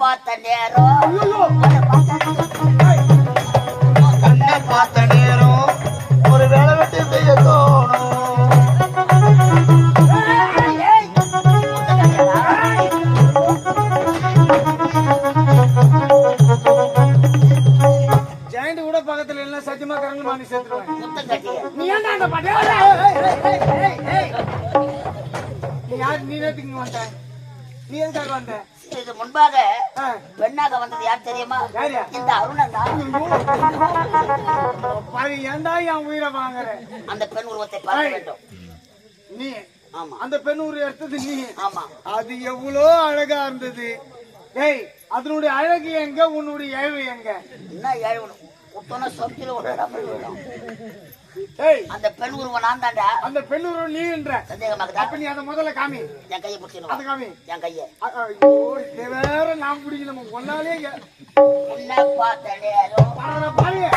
பார்த்த நேரம் கண்ணை பார்த்த நேரம் ஒரு வேலை வெட்டி செய்ய தோணும். ஜெயண்ட் கூட பக்கத்துல எல்லாம் சத்தியமா கரண்ட் மாணி சேர்த்துருவாங்க. நீ ஏன்டா அந்த பாட்டு நீ யார்? நீ நேத்துக்கு வந்த? நீ எதுக்காக வந்த? இது முன்பாக பெண்ணாக வந்தது யார் தெரியுமா? இந்த அருணன் தான். ஏன்டா என் உயிரை வாங்குற? அந்த பெண் உருவத்தை பார்க்க வேண்டும். நீ ஆமா அந்த பெண் உருவம் எடுத்தது நீ. ஆமா அது எவ்வளோ அழகா இருந்தது. ஏய், அதனுடைய அழகு எங்க, உன்னுடைய இழவு எங்க? என்ன ஏழு ஒட்டோனா சொற்கில விடும். ஏய், அந்த பெண் உருவம் நான் தாண்டா. அந்த பெண் உருவம் நீன்ற சந்தேகமாக்குதா? அப்ப நீ அதை முதல்ல காமி. என் கையை பிடிச்சிடுவா. அது காமி. என் கையை ஐயோ, இது வேற நாம் பிடிக்கணும். ஒன்னாலே உன்னை பார்த்த நேரம் பாருங்க.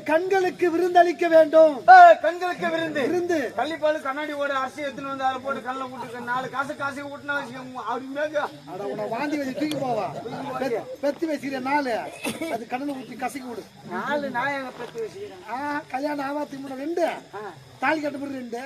கண்களுக்கு விருந்தளிக்க வேண்டும். கண்களுக்கு விருந்து விருந்து கள்ளிப்பால் கண்ணாடி ஓட அரிசி எடுத்துன்னு வந்து அதை போட்டு கண்ணில் விட்டு 4 காசு ஊட்டினா அப்படி வாந்தி வச்சு தூக்கி போவா. பெத்தி வச்சுக்கிற 4 அது கடலை ஊற்றி கசக்கி விடு. 4 நான் எங்க பெத்தி வச்சுக்கிறேன். கல்யாணம் ஆவாத்தி முன்ன 2 தாலி கட்ட பிறகு 2